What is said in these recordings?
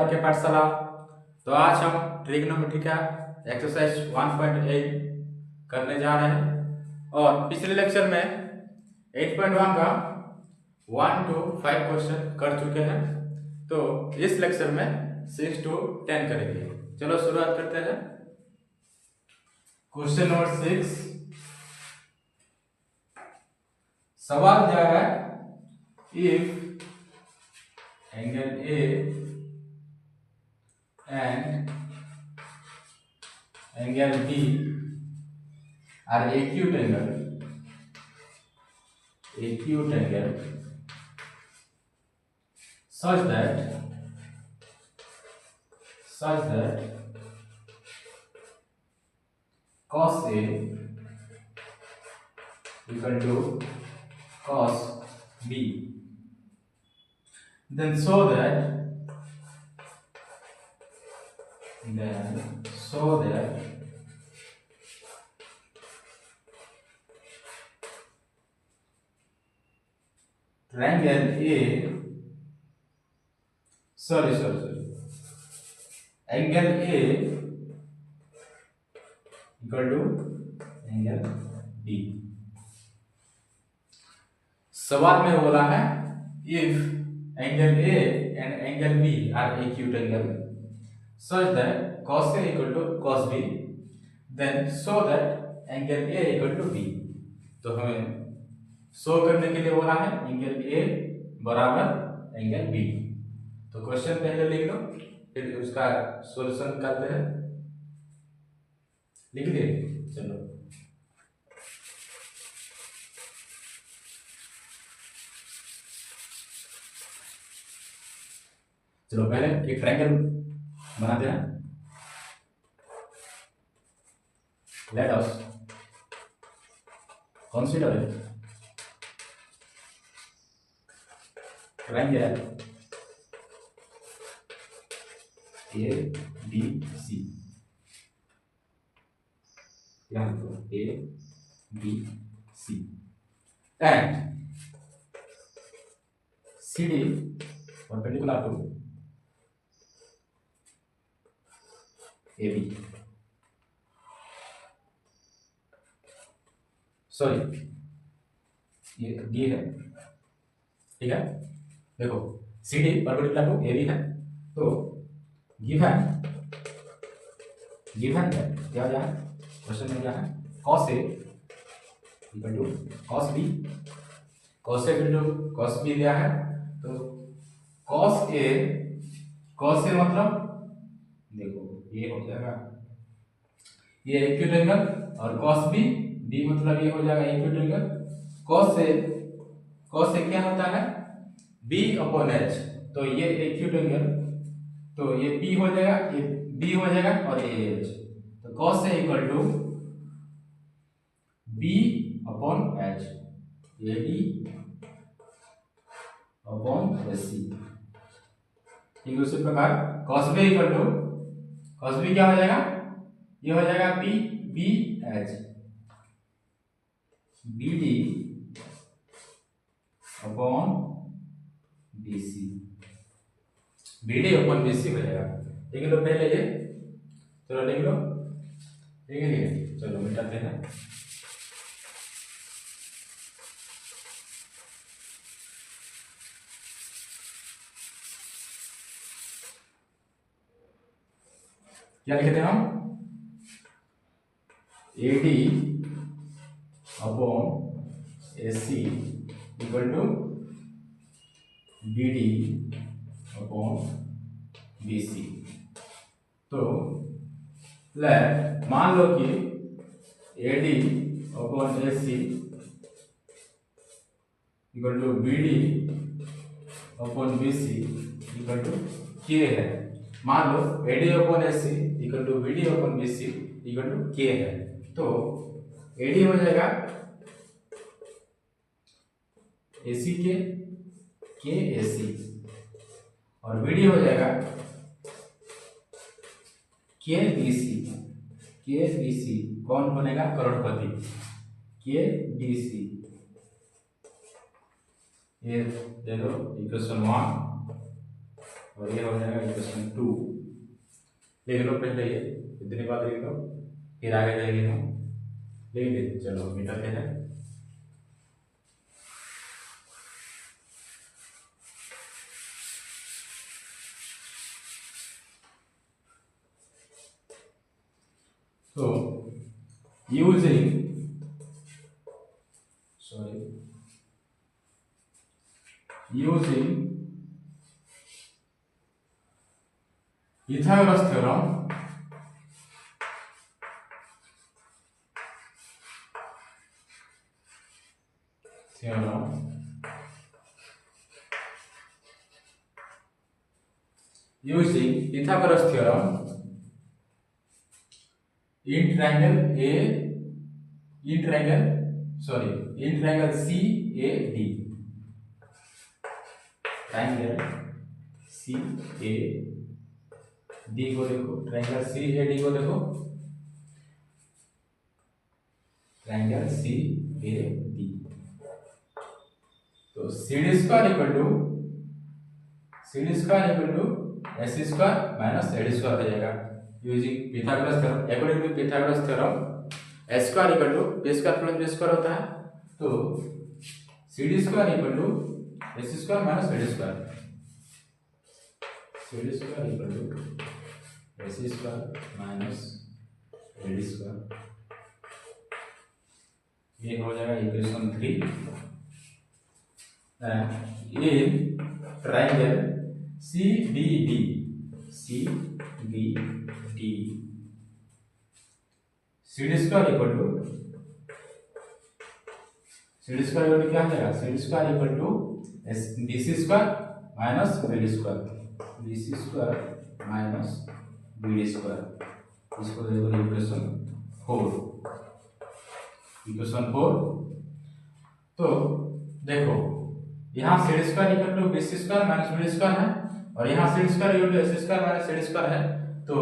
आपके पाठशाला। तो आज हम ट्रिग्नोमेट्री का एक्सरसाइज 1.8 करने जा रहे हैं और पिछले लेक्चर में 8.1 का 1 to 5 क्वेश्चन कर चुके हैं। तो इस लेक्चर में 6 to 10 करेंगे। चलो शुरुआत करते हैं। क्वेश्चन नंबर 6 सवाल क्या है, if angle A and angle B are acute angle such that cos A equal to cos B, then show that triangle A angle A equal to angle B। सवाल में बोला है if angle A and angle B are acute angle such that cos A equal to cos B, then show that angle A equal to B। तो हमें show करने के लिए बोला है एंगल A बराबर एंगल B। तो क्वेश्चन पहले लिख लो, फिर उसका सॉल्यूशन करते हैं। लिख दे, चलो पहले एक ट्रायंगल बनाते हैं। Let us consider triangle A B C. यहाँ तो A B C and C D perpendicular to A B. Sorry ये डी है, ठीक है। देखो C D perpendicular to A B है, तो गिवन क्या है क्वेश्चन में, क्या है cos A equal to cos B, cos A equal to cos B दिया है। तो cos A मतलब देखो ये हो जाएगा ये एक्यूट एंगल, और cos B मतलब ये हो जाएगा एक्यूट एंगल। cos A क्या होता है B/H, तो ये एक्यूट एंगल, तो ये B हो जाएगा, ये B हो जाएगा और ये H। तो cos A equal to B/H, AD/AC। ठीक, उसी प्रकार cos B equal to cos B क्या हो जाएगा, ये हो जाएगा BH BD/BC हो जाएगा। ठीक है, तो पहले ये चलो लिख लो, ठीक है। चलो मिटाते हैं। क्या लिखते हैं हम, AD/AC इक्वल टू BD/BC। तो मान लो कि AD/AC equal to BD/BC equal to K है। मान लो AD/AC equal to BD/BC equal to K है। तो AD हो जाएगा AC के AC, और BD हो जाएगा के BC। कौन बनेगा करोड़पति, के BC। ये दे दो इक्वेशन 1 और ये हो जाएगा इक्वेशन 2। लिख लो पहले ये इतनी बात लिख लो, फिर आगे जाएंगे हम लिख लीजिए। चलो मिटाते हैं। तो using Pythagoras theorem using Pythagoras theorem in triangle CAD, triangle CAD को देखो, ट्रायंगल CAD को देखो, ट्रायंगल CAD। तो CD square equal to AC square minus AD square हो जाएगा using Pythagoras theorem. According to Pythagoras theorem A square equal to B square plus B square होता है। तो CD square equal to AC square minus AD square, CD square equal to AC square minus AD square, ये हो जाएगा equation 3। in triangle CBD CD square equal to क्या हो जाएगा, CD square equal to BC square minus BD square, BC square minus BD square. इसको देखो equation 4। तो देखो यहाँ CD square equal to BC square minus BD square है, और यहाँ CD square equal to AC square minus AD square है। तो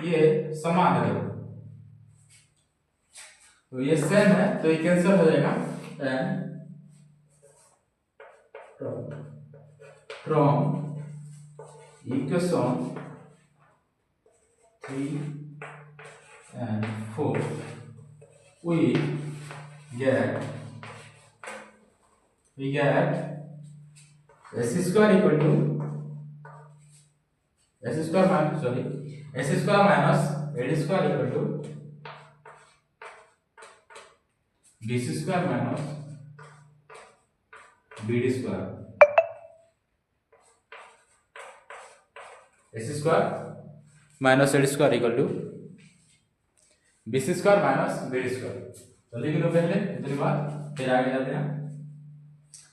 ये समान है, देखो तो ये सेम है, तो ये कैंसिल हो जाएगा। From equation 3 and 4 we get AC square equal to AC square minus AD square equal to BC square minus BD square। AC square minus AD square equal to BC square minus BD square। तो लिख लो पहले इतनी बात, फिर आगे जाते हैं।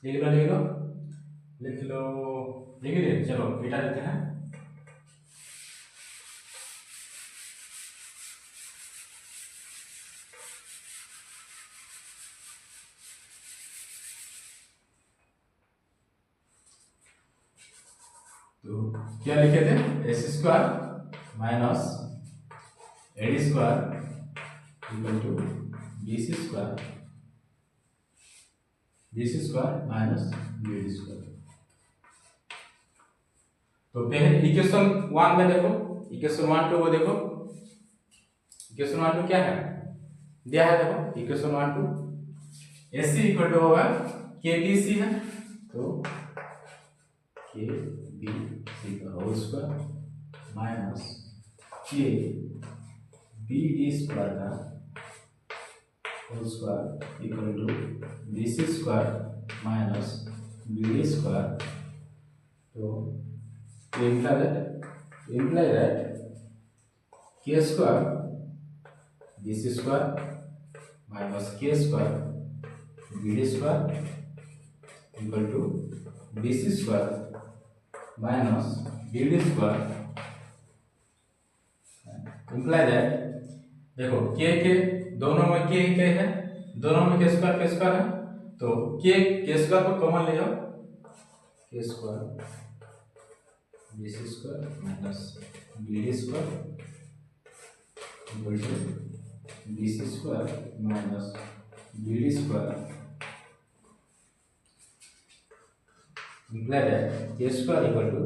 लिख लो। चलो बेटा देते हैं। तो क्या लिखे थे, AC square minus AD square equal to BC square minus BD square. तो पहले इक्वेशन 1 में देखो, इक्वेशन 1 2 को देखो। इक्वेशन 1 2 क्या है दिया है, देखो इक्वेशन 1 2 AC इक्वल टू होगा KBC है, तो KBC का whole square minus KBD square का whole square equal to BC square minus BD square. तो imply that K square BC square minus K square BD square equal to BC square minus BD square. imply that देखो K दोनों में K है, दोनों में K square है, तो K square को कॉमन ले जाओ, K square BC square minus BD square equal to BC square minus BD square. imply that K square equal to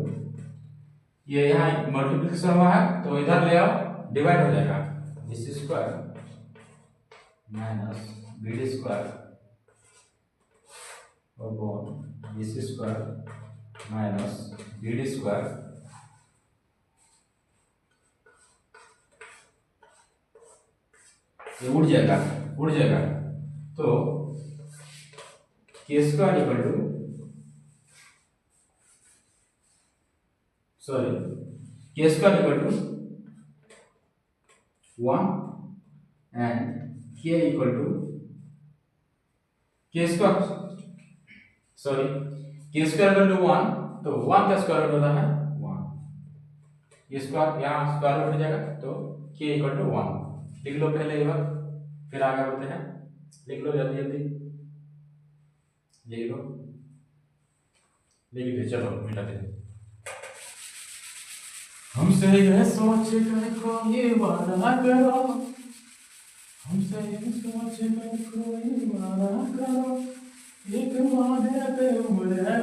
ये यहाँ मल्टीप्लिकेशन हुआ है तो इधर ले आओ, डिवाइड हो जाएगा। B square minus B D square upon B square minus B D square, ये उड़ जाएगा, उड़ जाएगा। तो K square equal to K square equal to 1 and K equal to K square equal to 1, तो 1 का स्क्वायर रूट होता है 1, ये स्क्वायर यहाँ स्क्वायर रूट हो जाएगा, तो के इक्वल टू 1 लिख लो पहले ये बात, फिर आगे बढ़ते हैं। लिख लो जल्दी जल्दी, लिख लो, लिख लो, चलो मिटाते हैं। हमसे यह सोच कर कोई वादा करो, हमसे यह सोच कर कोई वादा करो, एक वादे पे उम्र है,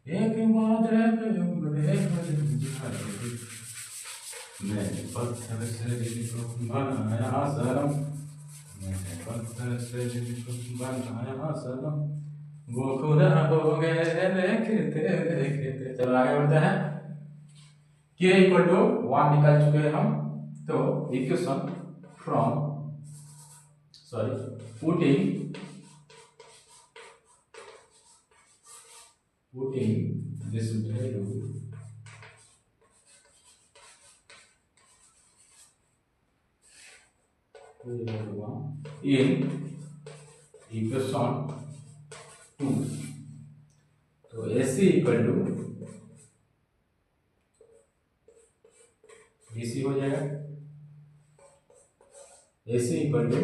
एक वादे पे उम्र है, मैं पत्थर से दिल को बनाया सनम, मैंने पत्थर से दिल को बनाया सनम, वो खुदा हो गए देखते देखते। चलो आगे बढ़ते हैं। k इक्वल टू 1 निकाल चुके हैं हम, तो equation from putting this value in equation 2, तो AC इक्वल टू BC हो जाएगा, AC इक्वल टू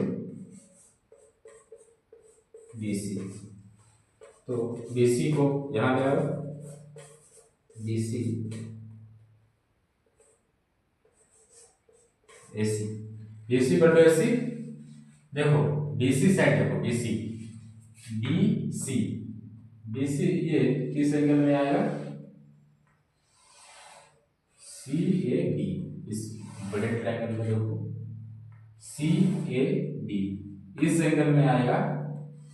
BC, तो BC को यहाँ ले आओ, BC इक्वल टू AC, देखो BC साइड देखो, BC ये किस एंगल में आएगा, CAB, इस बड़े ट्रायंगल में देखो CAB, इस एंगल में आएगा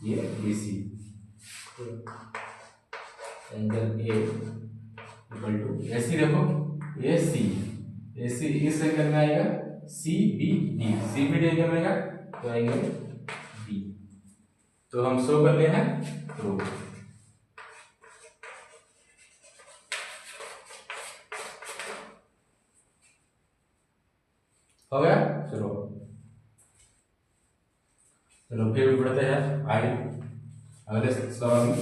ये BC, angle A equal to AC, देखो AC इस एंगल में आएगा CBD एंगल में आएगा, तो एंगल B, तो हम शो कर ले हैं प्रूफ। हो गया, चलो फिर बढ़ते हैं आगे अगले सवाल में।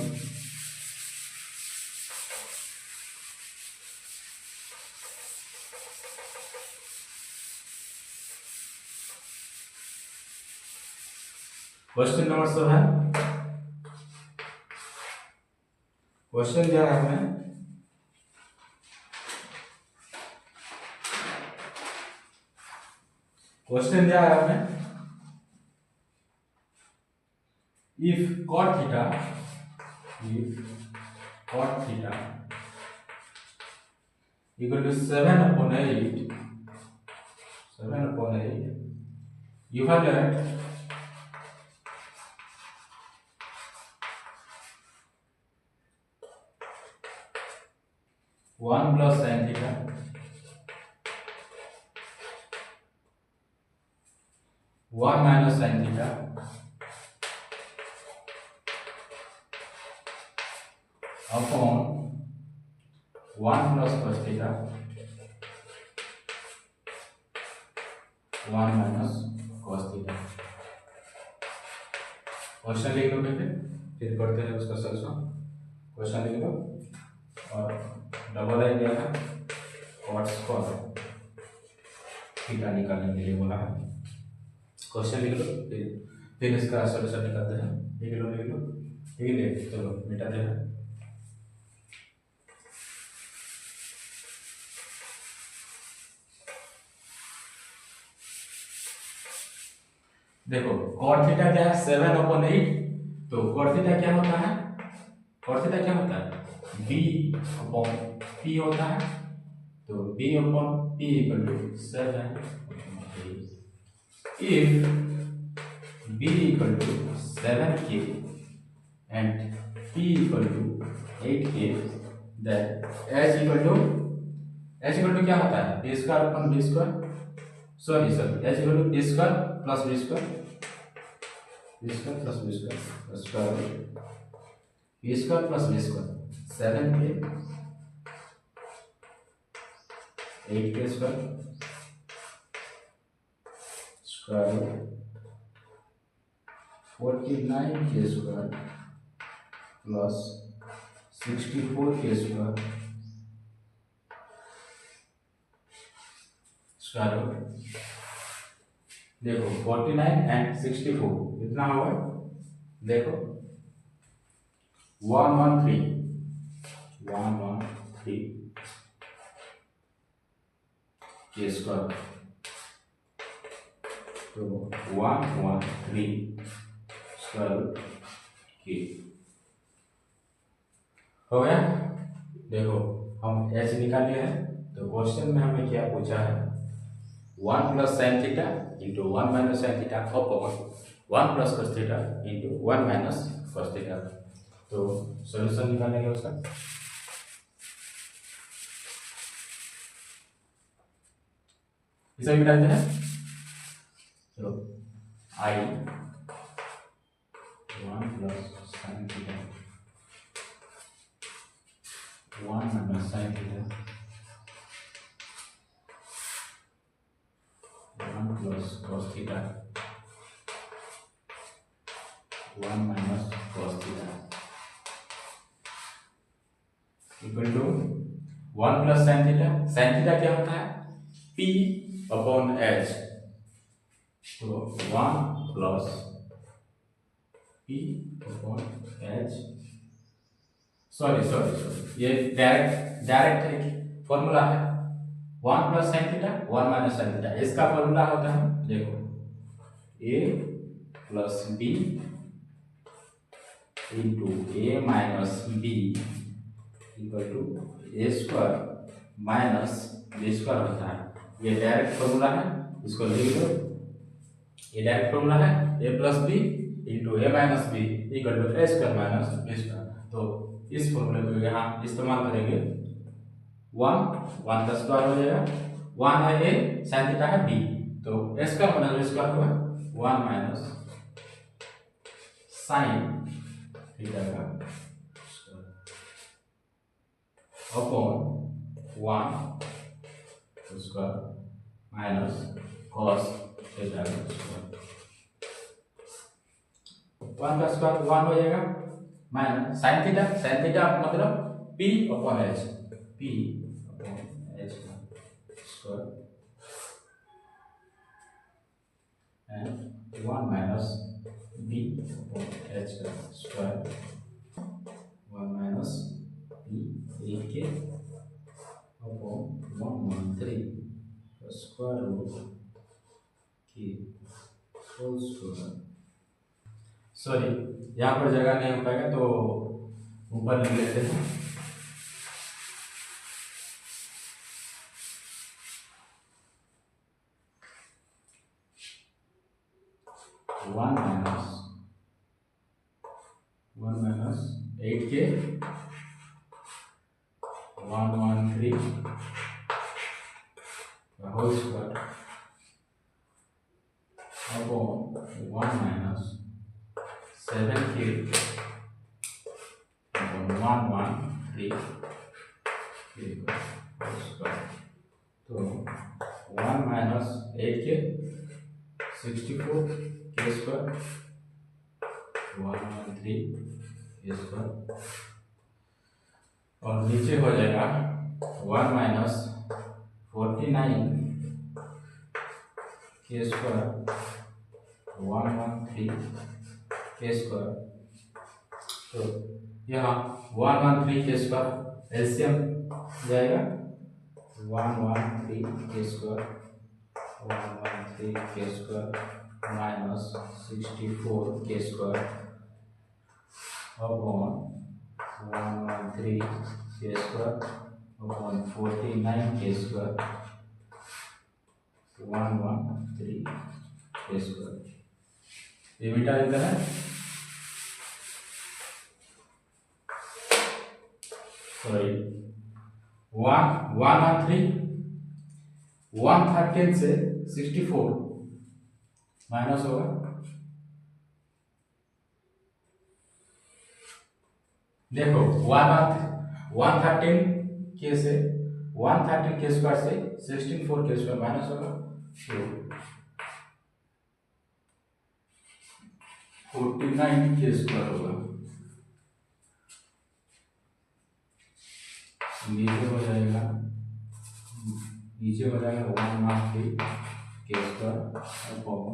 क्वेश्चन नंबर 7, क्वेश्चन दिया है हमें, क्वेश्चन दिया है हमें, if cot theta equal to 7/8, evaluate one plus sin theta one minus sin theta upon 1 plus cos theta 1 minus cos theta। Question लिख लो बेटे, फिर पढ़ते हैं उसका सॉल्यूशन। क्वेश्चन लिख लो और डबल लाइन दिया है, cot स्क्वायर थीटा निकालने के लिए बोला है। क्वेश्चन लिख लो, फिर इसका सॉल्यूशन निकालते हैं। लिख लो ठीक है, चलो मिटाते हैं। देखो cot थीटा क्या है, 7/8, तो cot थीटा क्या होता है, b/8 पी होता है, तो B upon P equal to 7 if B equal to 7k and P equal to 8k, then H equal to क्या होता है, A square upon B square, sorry H equal to A square plus B square, B square plus B square square B square plus B square 7k 8k square square 49k square plus 64k square square. देखो 49 and 64 कितना होगा, देखो 113 के square, तो 113 square के हो गया। देखो हम एच निकाल लिया है, तो क्वेश्चन में हमें क्या पूछा है, 1 plus sine theta into 1 minus sine theta upon 1 plus cos theta into 1 minus cos theta. तो सॉल्यूशन निकालेंगे उसका, इसे मिटाते हैं, चलो I 1 plus sine theta 1 minus sine theta 1 plus cos theta 1 minus cos theta equal to 1 plus sine theta क्या होता है, P अपॉन H, तो 1 plus P upon H, sorry ये डायरेक्ट फॉर्मूला है, 1 plus sine theta 1 minus sine theta, इसका formula होता है, देखो A plus B into A minus B equal to A square minus B square होता है। ये डायरेक्ट फॉर्मूला है, इसको लिख दो, ये डायरेक्ट फॉर्मूला है, A plus B into A minus B equal to A square minus B square. तो इस फॉर्मूले को यहाँ इस्तेमाल करेंगे, 1 का स्क्वायर हो जाएगा, 1 है ए, साइन थीटा है बी, तो A square minus B square होगा 1 माइनस साइन थीटा का upon 1 square minus cos theta का स्क्वायर, 1 का स्क्वायर 1 हो जाएगा, माइनस साइन थीटा मतलब P upon H square and 1 minus B upon H का square, 1 minus B 8k upon 113 square root के whole square. Sorry यहाँ पर जगह नहीं हो पाएगा, तो ऊपर लिख लेते हैं, one minus 8k 113 whole square upon 1 minus 7k upon 113 square, तो 1 माइनस 8k 64 के स्क्वायर 113 के स्क्वायर, और नीचे हो जाएगा 1 माइनस 49 के स्क्वायर 113 के स्क्वायर, तो यहाँ 113 के स्क्वायर एलसीएम जाएगा, 113 के स्क्वायर 113 के स्क्वायर माइनस 64 के स्क्वायर अपॉन 113 के स्क्वायर अपॉन 49k² 113k²। ये मिटा देता है, सॉरी 113 से 64 माइनस होगा, देखो 113k से 113k² से 64k² माइनस होगा, तो 49k² होगा। नीचे हो जाएगा 113k² अपॉन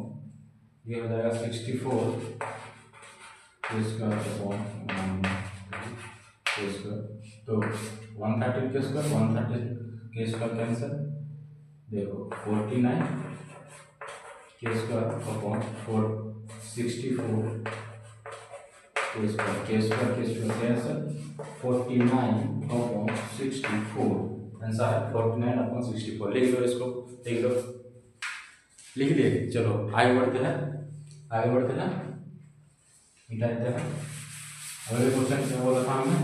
ये हो जाएगा 64k² अपॉन 113k²। तो 113k² कैंसिल, देखो 49k² upon 64k² cancel, 49 upon 64 answer है 49 अपॉन 64। लिख लो इसको, लिख लो, लिख लिए। चलो आगे बढ़ते हैं, मिटा देते हैं। अगले क्वेश्चन क्या बोला था हमने,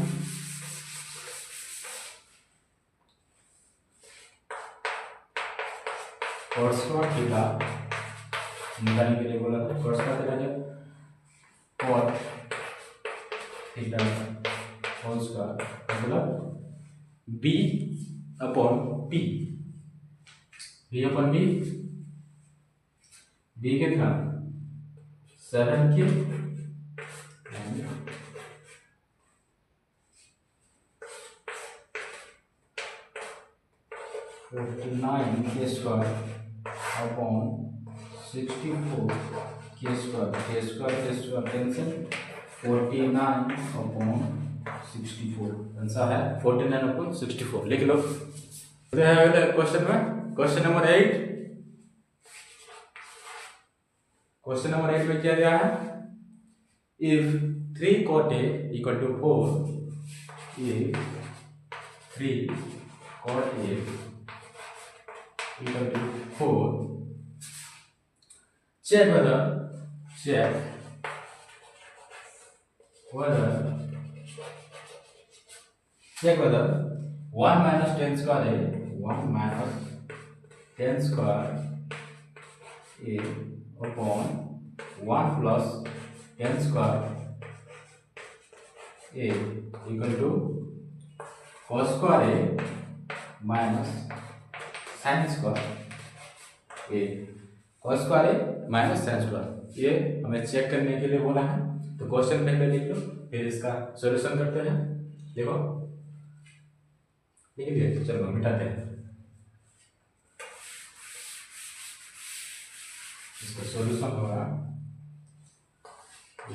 cos² थीटा निकालने के लिए बोला था। cos² थीटा क्या, cot थीटा होल स्क्वायर मतलब b अपॉन p, b कितना 7k 49k² upon 64k² cancel, 49 upon 64 answer है 49 अपॉन 64। लिख लो। अगले क्वेश्चन में, क्वेश्चन नंबर 8 में क्या दिया है, if 3 cot A equal to 4, if 3 cot A equal to 4, check whether 1 minus 10 square A, 1 minus 10 square A upon 1 plus 10 square A equal to cos square A minus sin square A, cos square A minus sin square। ये हमें check करने के लिए बोला है, तो question पहले लिख लो, फिर इसका सॉल्यूशन करते हैं। देखो लिख दिए, चलो मिटाते हैं इसका सॉल्यूशन होगा,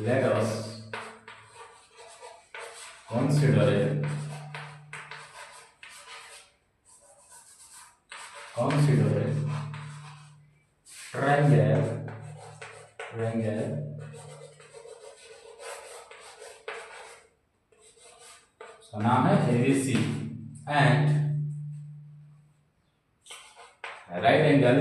let us consider a triangle उसका नाम है ABC and right angle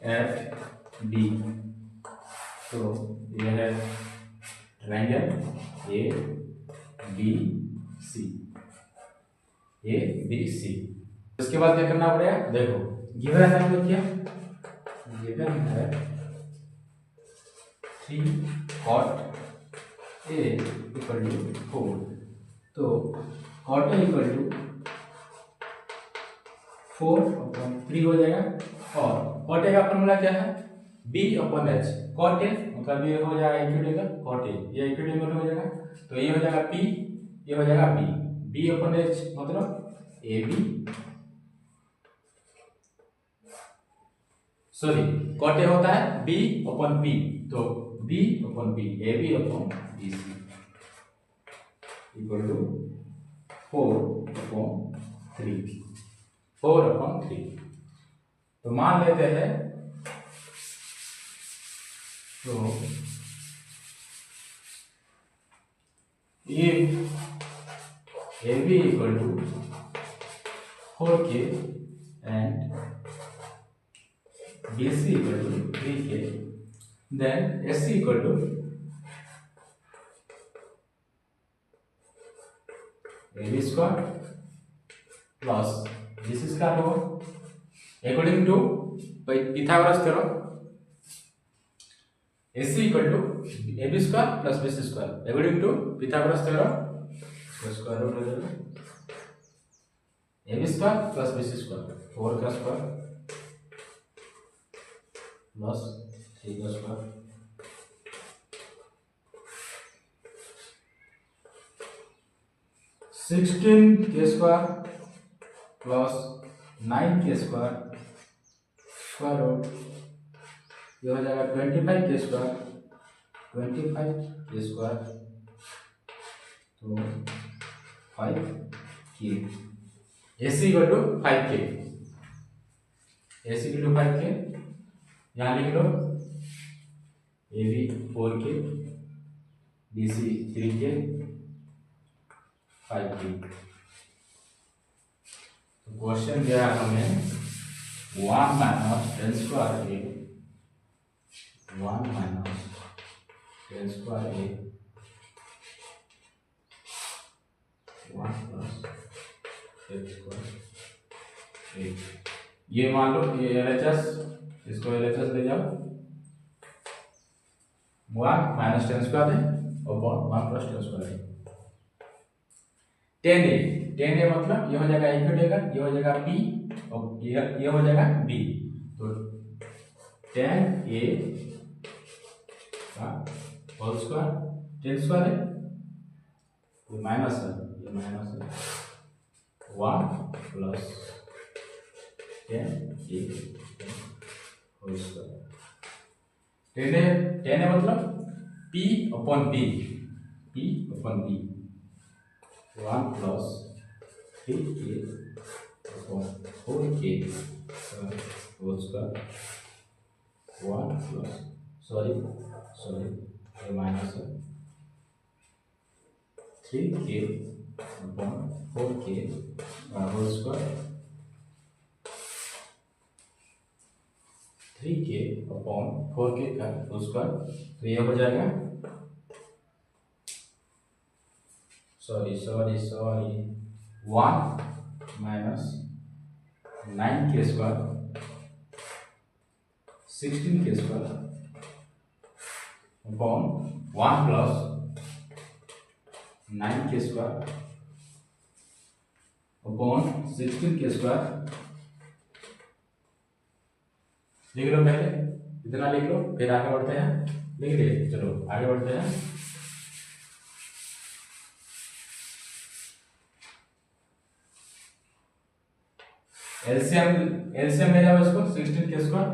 at D। तो यह है ट्रायंगल ABC। उसके बाद क्या करना पड़ेगा, देखो गिवन है तो क्या, गिवन है 3 cot A इक्वल टू 4, तो cot A इक्वल टू 4/3 हो जाएगा, और cot A का फॉर्मूला क्या है, B/H। cot A मतलब ये हो जाएगा इक्विडेंगल, cot A ये इक्विडेंगल हो जाएगा, तो ये हो जाएगा P, ये हो जाएगा B, B/H मतलब AB, सॉरी cot A होता है B/P, तो B/P AB/BC इक्वल टू 4/3। तो मान लेते हैं, तो if AB equal to 4K and BC equal to 3K, then SC equal to AB square plus BC square होगा according to Pythagoras theorem. AC equal to AB square plus BC square according to Pythagoras theorem. So square root हो जाएगा AB square plus BC square 4 का square plus 3 का square 16 के square plus 9 के square square root, ये हो जाएगा 25 के स्क्वायर 25 के स्क्वायर, तो 5K। AC equal to 5K, AC equal to 5K, यहाँ लिख लो AB 4K, BC 3K, 5K। तो क्वेश्चन दिया हमें 1 minus 10 square A, 1 minus 10 square A 1 plus 10 square A। ये मान लो ये LHS, इसको LHS ले जाओ, 1 माइनस 10 स्क्वायर है और 1 प्लस 10 स्क्वायर है। 10A मतलब ये हो जाएगा A कटेगा, ये हो जाएगा B और ये हो जाएगा B, तो 10A का होल स्क्वायर 10 स्क्वायर है, ये माइनस है, ये माइनस है 1 plus 10A whole square. 10A मतलब P upon B, P upon B 1 plus 3K upon 4K whole square 1 plus sorry ये माइनस है 3K upon 4K whole square 3K upon 4K का whole square, तो ये हो जाएगा sorry 1 minus 9K square 16K square upon 1 plus 9K square upon 16K square. लिख लो पहले, इतना लिख लो, फिर आगे बढ़ते हैं। लिख लिए, चलो आगे बढ़ते हैं। एलसीएम ले जाओ इसको, 16 के स्क्वायर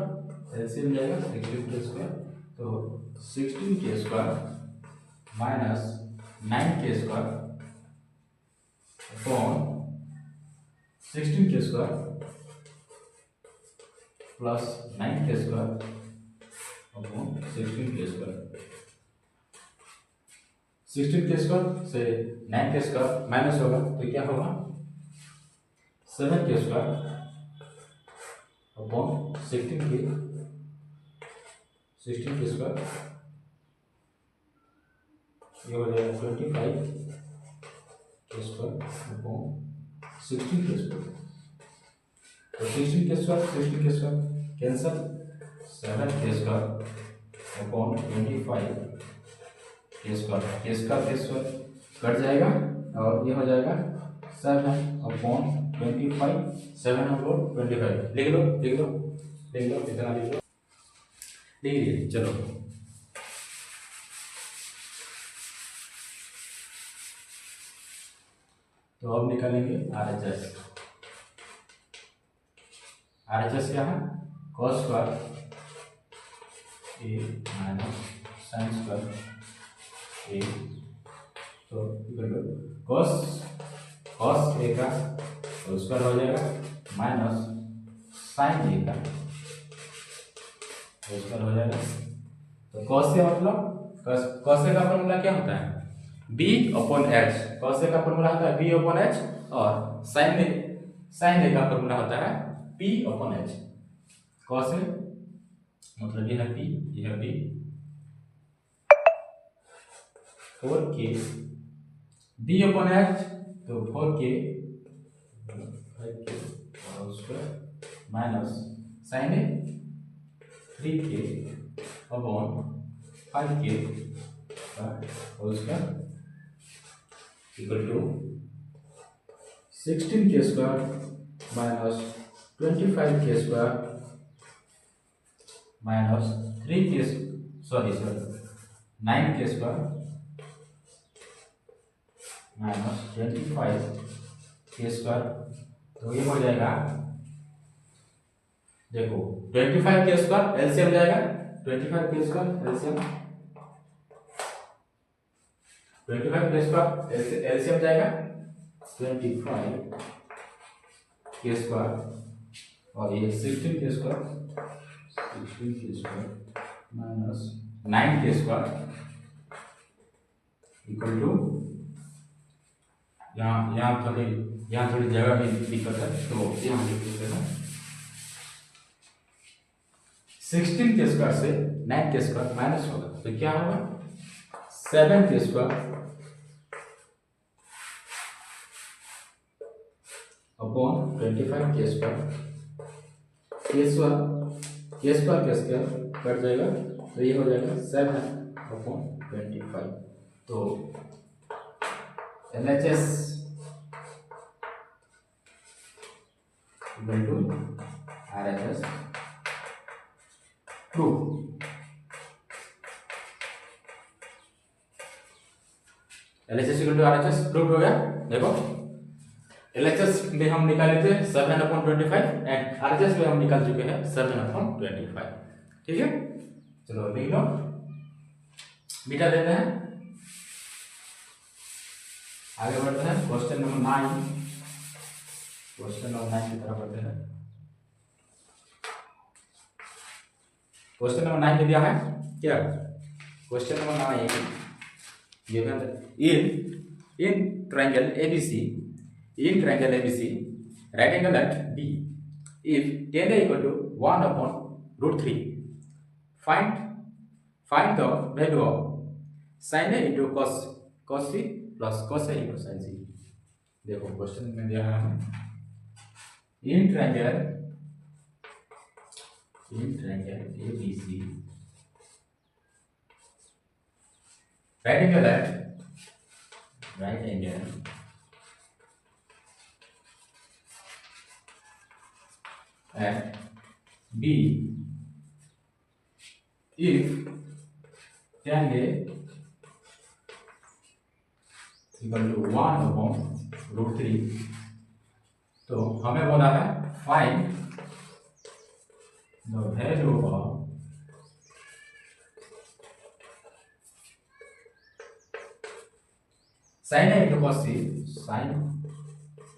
एलसीएम जाएगा 16 के स्क्वायर, तो 16 के स्क्वायर माइनस 9 के स्क्वायर अपॉन 16 के स्क्वायर प्लस 9 के स्क्वायर अपॉन 16 के स्क्वायर। 16 के स्क्वायर से 9 के स्क्वायर माइनस होगा तो क्या होगा 7 के स्क्वायर अपॉन 16 के स्क्वायर, ये हो जाएगा 25 के स्क्वायर अपॉन 16 के स्क्वायर। तो 16 के स्क्वायर कैंसल, 7 के स्क्वायर अपॉन 25 के स्क्वायर कट जाएगा और ये हो जाएगा 7 अपॉन 25, 7 अपॉन 25। लिख लो इतना लिख लो, लिख लिए। चलो तो अब निकालेंगे RHS। RHS क्या है, cos square A minus sine square A, तो cos A का होल स्क्वायर हो जाएगा माइनस साइन A का होल स्क्वायर हो जाएगा। तो cos से मतलब cos से का फॉर्मूला क्या होता है, b अपॉन h। cos से का फॉर्मूला होता है b अपॉन h, और sin a का फॉर्मूला होता है p अपॉन h। cos से मतलब ये है p, ये है p, 4k b upon h, तो 4k 5k और उसका minus sin a 3k upon 5k और उसका equal to 16k square minus 25k square minus 3k, sorry 9k square minus 25k square. तो ये हो जाएगा, देखो 25k स्क्वायर एलसीएम जाएगा, 25k square LCM, 25k square LCM जाएगा 25k स्क्वायर, और ये 16k square minus 9k square equal to, यहाँ थोड़ी जगह में दिक्कत है, तो यहाँ लिख देते हैं 16k स्क्वायर से 9k स्क्वायर माइनस होगा, तो क्या होगा 7k square upon 25k square, k square cut जाएगा, तो ये हो जाएगा 7 अपॉन 25। तो LHS equal to RHS proof. LHS equal to RHS proof हो गया। देखो LHS में हम निकाले थे 7/25 एंड RHS में हम निकाल चुके हैं 7/25। ठीक है, चलो लिख लो, बीटा देते हैं, आगे बढ़ते हैं क्वेश्चन नंबर 9। क्वेश्चन नंबर 9 की तरफ बढ़ते हैं। क्वेश्चन नंबर 9 में दिया है क्या, question number 9 in triangle ABC right angle at B, if tan A equal to 1 upon root 3, find the value of sin A into cos C plus cos A into sin C। देखो question में दिया है in triangle ABC right angle at B, if tan A equal to 1 upon root 3, तो हमें बोला है find the value of sin A into cos C, sin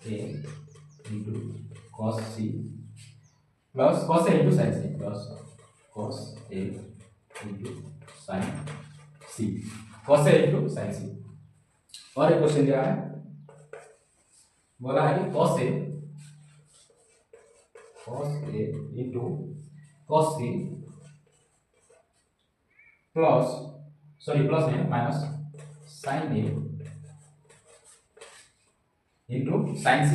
A into cos C plus cos A into sin C plus cos A into sin C, cos A into sin C। और एक question दिया है, बोला है कि cos A into cos C plus, sorry plus नहीं minus sin A into sin C।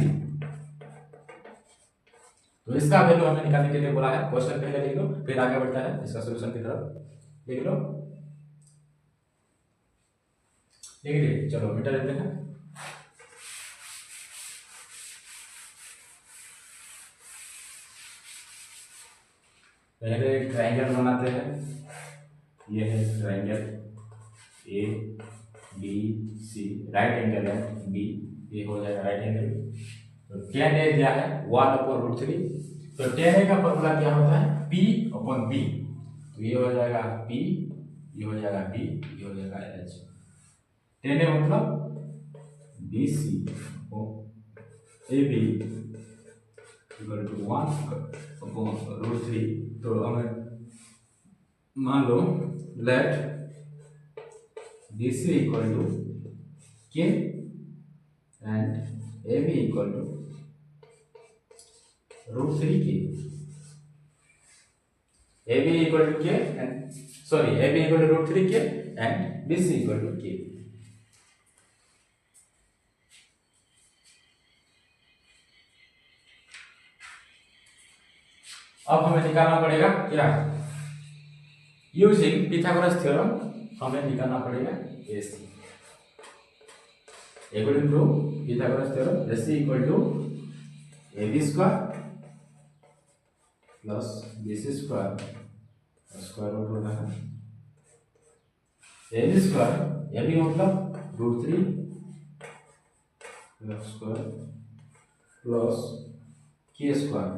तो इसका वैल्यू हमें निकालने के लिए बोला है। क्वेश्चन पहले लिख लो, फिर आगे बढ़ता है इसका सॉल्यूशन की तरफ। लिख लो, लिख लीजिए, चलो मीटर लेते हैं। पहले ट्रायंगल बनाते हैं, ये है ट्रायंगल ABC, राइट एंगल है B, ये हो जाएगा राइट एंगल। तो tan A दिया है 1 अपॉन रूट 3, तो tan A का फॉर्मूला क्या होता है P अपॉन B, तो ये हो जाएगा P, ये हो जाएगा B, ये हो जाएगा H। tan A मतलब BC AB equal to 1 upon root 3, तो हमें मान लो let B C equal to K and A B equal to √3 K. A B equal to K and sorry A B equal to √3 K and B C equal to K. अब हमें निकालना पड़ेगा क्या, using Pythagoras theorem हमें निकालना पड़ेगा AC according to Pythagoras theorem AC equal to AB square plus BC square square root होता है AB स्क्वायर, AB मतलब √3 स्क्वायर प्लस K स्क्वायर,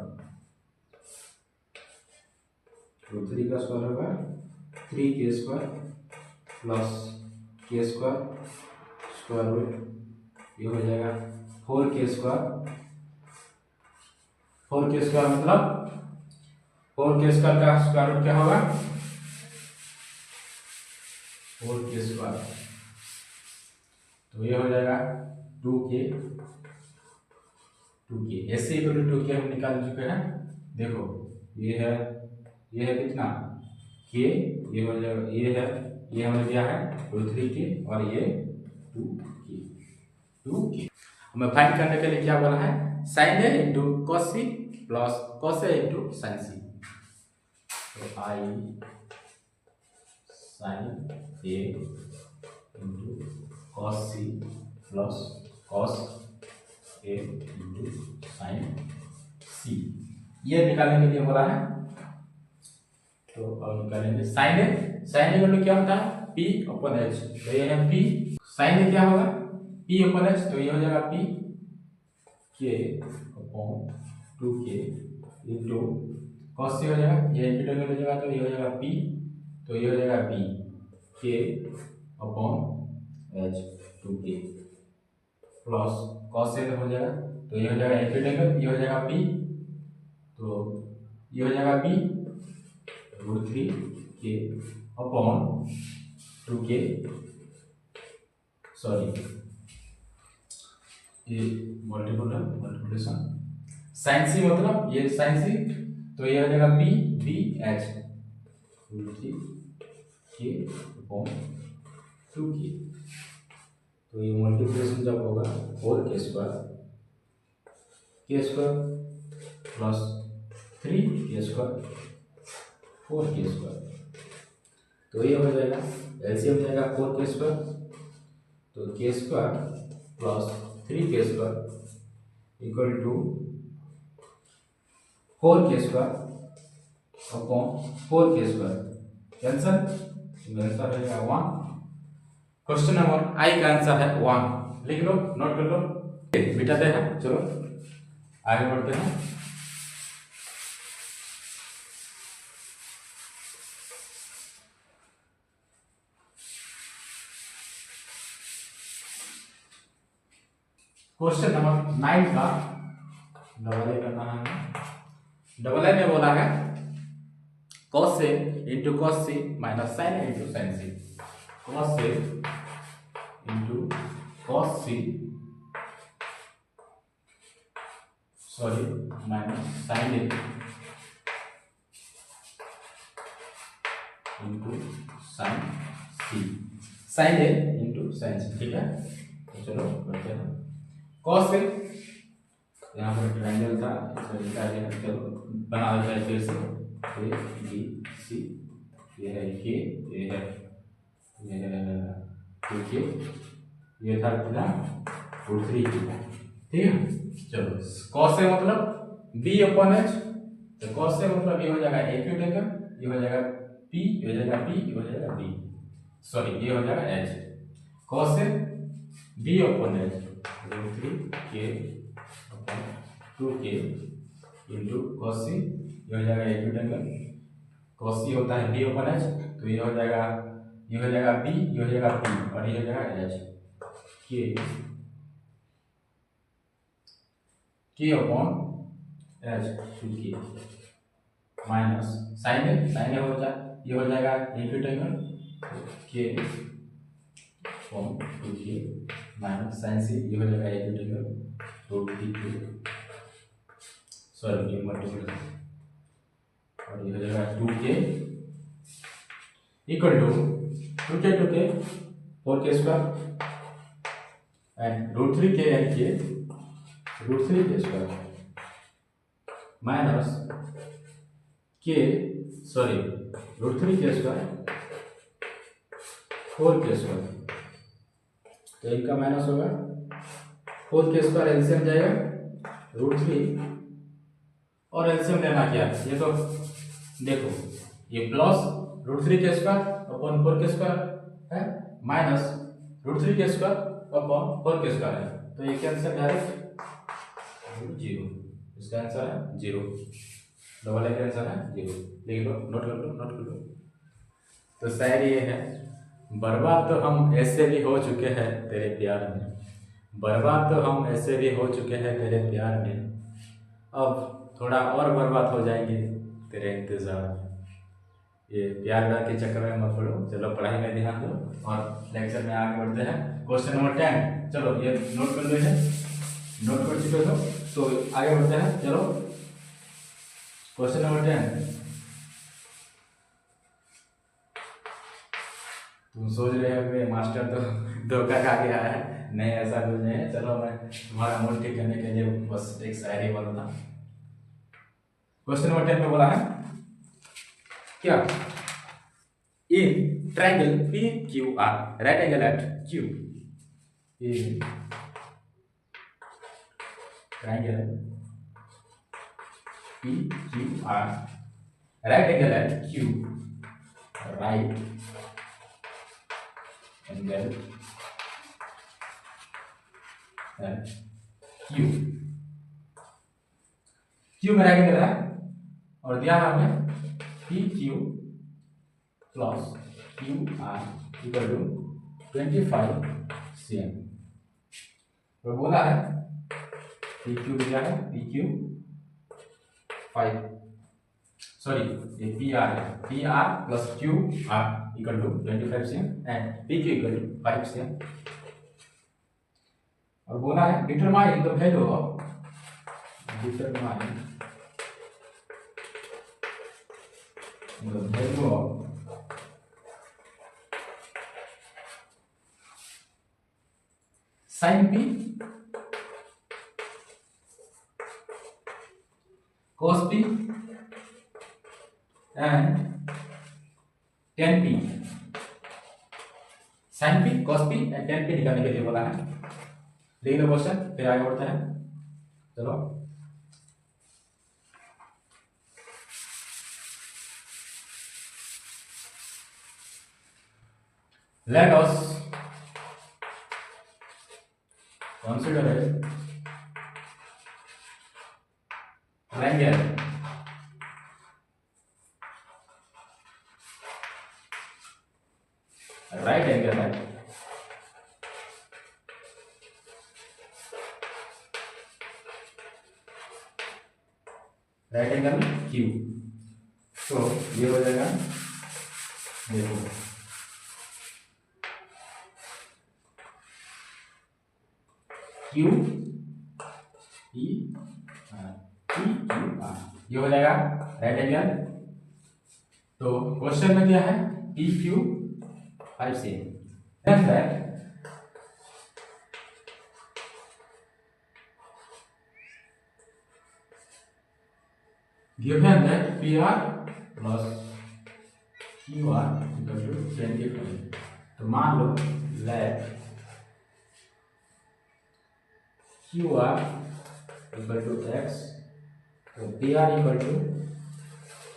√3 का स्क्वायर होगा 3K square plus K square square root, ये हो जाएगा 4K स्क्वायर। 4K स्क्वायर मतलब 4K square का स्क्वायर रूट क्या होगा 4K स्क्वायर, तो ये हो जाएगा 2K ऐसे इक्वल टू 2K हम निकाल चुके हैं। देखो ये है कितना K, ये हो जाएगा ये हमें दिया है √3K और ये 2K। हमें फाइंड करने के लिए क्या बोला है, sin A into cos C plus cos A into sin C। तो I sin A into cos C plus cos A into sin C, ये निकालने के लिए बोला है। तो अब निकालेंगे sin A मतलब क्या होता है P/H, तो ये है P, sin A क्या होगा P/H, तो ये हो जाएगा P K/2K into cos C हो जाएगा, ये इंटीग्रल हो जाएगा तो ये हो जाएगा P, तो ये हो जाएगा B K/H 2K plus cos A हो जाएगा, तो ये हो जाएगा इंटीग्रल, ये हो जाएगा P, तो ये हो जाएगा B √3K upon 2K, sorry ये मल्टीप्लिकेशन sin C मतलब ये sin C, तो ये हो जाएगा BH √3K अपॉन 2K, तो ये मल्टीप्लिकेशन जब होगा 4K square plus 3K square 4K square, तो ये हो जाएगा एलसीएम जाएगा 4K स्क्वायर, तो K स्क्वायर plus 3K square equal to 4K square upon 4K square, cancel, answer हो जाएगा 1। क्वेश्चन नंबर आई का आंसर है 1, लिख लो नोट कर लो, मिटाते हैं, चलो आगे बढ़ते हैं। क्वेश्चन नंबर 9 का डबल ए करना है। डबल ए में बोला है cos A into cos C minus sin A into sin C, cos A into cos C sorry minus sin A into sin C, sin A into sin C, ठीक है। तो चलो बढ़ते हैं। cos A यहाँ पर ट्रायंगल था, इसमें लिखा है, चलो बना देते हैं फिर से, A B C, ये है K, ये है 2K, ये था कितना √3K, ठीक है। चलो cos A मतलब B/H, तो cos A मतलब ये हो जाएगा एक्यूट एंगल, ये हो जाएगा P, ये हो जाएगा P, ये हो जाएगा B, सॉरी ये हो जाएगा H, cos A B/H √3K 2K into cos C, ये हो जाएगा एक्यूट एंगल, cos C होता है B/H, तो ये हो जाएगा B, ये हो जाएगा P और ये हो जाएगा H, K upon H 2K minus sin A हो जाए, ये हो जाएगा एक्यूट एंगल के फ्रॉम टू के माइनस साइन सी, ये हो जाएगा एक्यूट एंगल रूट थ्री के, सॉरी ये मल्टीप्लाई, और ये हो जाएगा टू के इक्वल टू टू के 4k square and root three के यानी कि रूट थ्री के स्क्वायर माइनस के सॉरी रूट थ्री के स्क्वायर 4k स्क्वायर, तो इनका माइनस होगा 4k स्क्वायर, एलसीएम जाएगा रूट थ्री, और एलसीएम लेना क्या ये तो देखो ये प्लस रूट थ्री के स्क्वायर अपॉन 4k स्क्वायर है माइनस रूट थ्री के स्क्वायर अपॉन 4k स्क्वायर है, तो ये कैंसिल डायरेक्ट जीरो, इसका आंसर है जीरो, डबल ए का आंसर है जीरो। लिख लो, नोट कर लो, नोट कर लो। तो शायरी ये है, बर्बाद तो हम ऐसे भी हो चुके हैं तेरे प्यार में, बर्बाद तो हम ऐसे भी हो चुके हैं तेरे प्यार में, अब थोड़ा और बर्बाद हो जाएंगे तेरे इंतजार में। ये प्यार व्यार के चक्कर में मत पड़ो, चलो पढ़ाई में ध्यान दो और लेक्चर में आगे बढ़ते हैं। क्वेश्चन नंबर 10, चलो ये नोट कर लो, है नोट कर चुके हो तो आगे बढ़ते हैं। चलो क्वेश्चन नंबर 10, तुम सोच रहे हो कि मास्टर तो धोखा खा गया है, नहीं ऐसा कुछ नहीं है। चलो मैं तुम्हारा मूड ठीक करने के लिए बस एक शायरी बोला था। क्वेश्चन नंबर 10 में बोला है क्या, in triangle P Q R right angle at Q, in triangle P Q R right angle at Q, right angle at Q, Q में राइट एंगल है और दिया है हमें P Q plus Q R equal to 25 cm, तो बोला है P Q दिया है, पी क्यू 5 सॉरी ये पी आर है, P R plus Q R equal to 25 cm and P Q equal to 5 cm, और बोला है determine the value of, determine the value of sin p cos p and tan p, sin p cos p and tan p निकालने के लिए बोला है। लिख लो question, फिर आगे बढ़ते हैं। चलो let us consider a triangle right angle at right angle Q, तो ये हो जाएगा देखो Q E P Q R, ये हो जाएगा राइट एंगल। तो क्वेश्चन में क्या है P Q 5 cm, given that PR plus QR equal to 25, तो मान लो let QR equal to x, तो PR equal to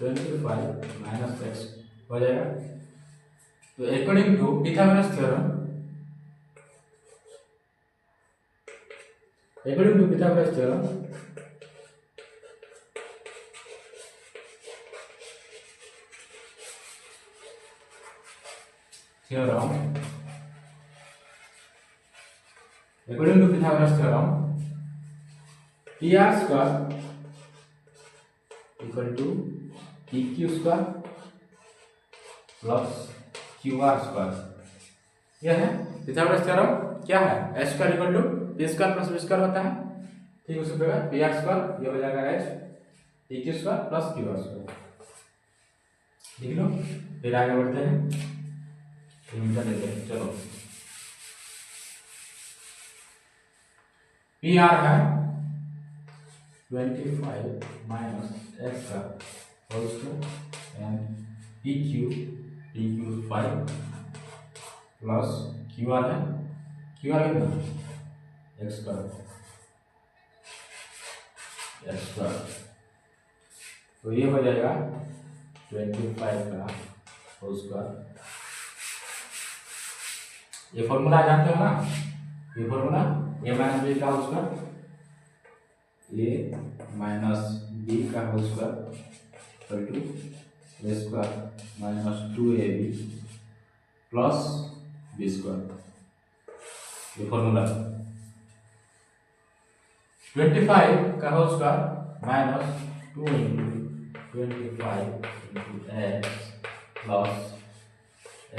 25 minus x हो जाएगा। तो according to Pythagoras theorem, according to Pythagoras theorem according to Pythagoras theorem, PR square equal to PQ square plus Q R square. यह है Pythagoras theorem. क्या है, H square equal to P square plus B square होता है। ठीक, उसी प्रकार P R square ये हो जाएगा H P Q square plus Q R square. लिख लो, फिर आगे बढ़ते हैं, लिमिट लेते हैं। चलो, पी आर है 25 माइनस एक्स का whole square and P Q 5 plus Q R है, क्यू आर कितना एक्स स्क्वायर। तो ये हो जाएगा 25 का होल स्क्वायर। ये फॉर्मूला जानते हो ना, ये फॉर्मूला ए माइनस बी का whole square, a minus b का whole square equal to A square minus 2ab plus B square. ये फॉर्मूला 25 का whole square minus 2 into 25 into x plus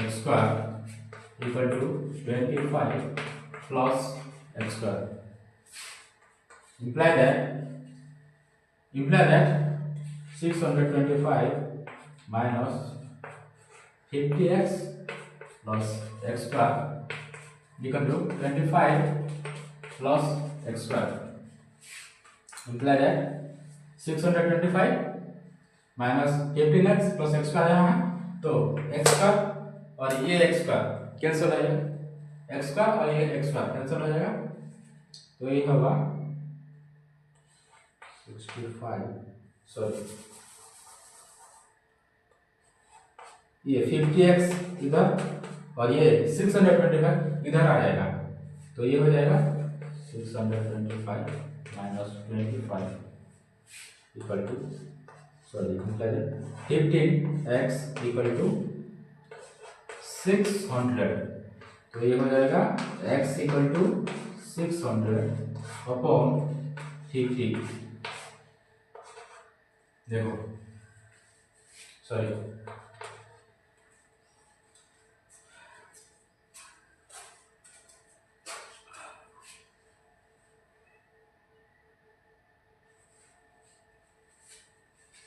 x square equal to 25 plus x square. Imply that 625 minus 50x plus x square equal to 25 plus x square. Imply that 625 minus 15x plus x square यहाँ है, तो x square और ये x square cancel हो जाएगा, x square और ये x square cancel हो जाएगा, तो ये होगा 65, सॉरी ये 50x इधर और ये 625 इधर आ जाएगा, तो ये हो जाएगा 625 minus 25 equal to, sorry 15x equal to 600। तो ये हो जाएगा x इक्वल टू 600 अपॉन 50। देखो, सॉरी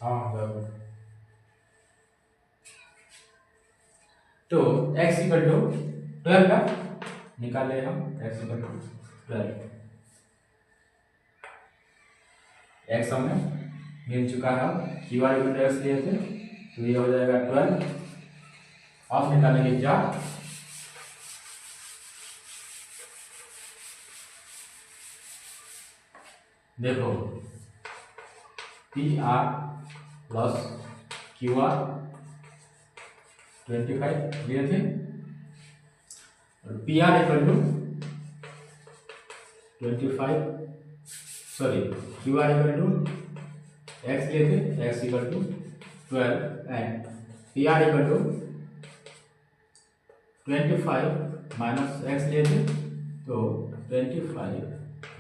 हाँ बराबर। तो x इक्वल टू 12 का निकाले हम, x इक्वल टू 12, x हमें मिल चुका है। Q R equal to x लिए थे, तो ये हो जाएगा 12। ऑफ निकालेंगे क्या, देखो P R plus Q R 25 लिए थे और P R equal to 25, sorry Q R equal to x लिए थे, x equal to 12 and P R equal to 25 minus x लिए थे, तो 25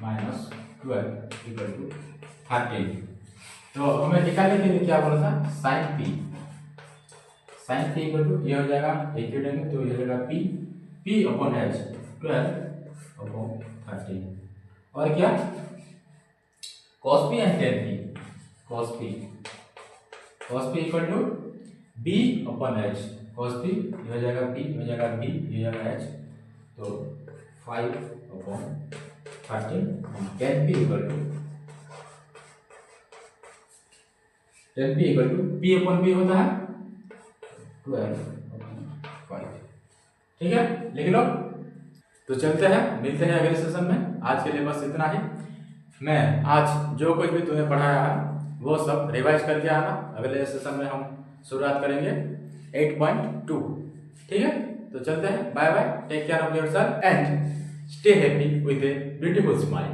माइनस 12 इक्वल टू 13। तो हमें निकालने के लिए क्या बोला था, साइन पी इक्वल टू ये हो जाएगा एक देंगे, तो ये हो जाएगा p अपॉन h 12 अपॉन 13 और क्या cos p and tan p, cos p equal to b upon h, cos p ये हो जाएगा p, हो जाएगा b, ये हो जाएगा h, तो 5 upon 13 tan p equal to p upon b होता है 12 अपॉन 5। ठीक है, लिख लो। तो चलते हैं, मिलते हैं अगले सेशन में। आज के लिए बस इतना ही। मैं आज जो कुछ भी तुम्हें पढ़ाया है वो सब रिवाइज करके आना। अगले सेशन में हम शुरुआत करेंगे 8.2। ठीक है, तो चलते हैं, bye bye, take care of yourself and stay happy with a beautiful smile.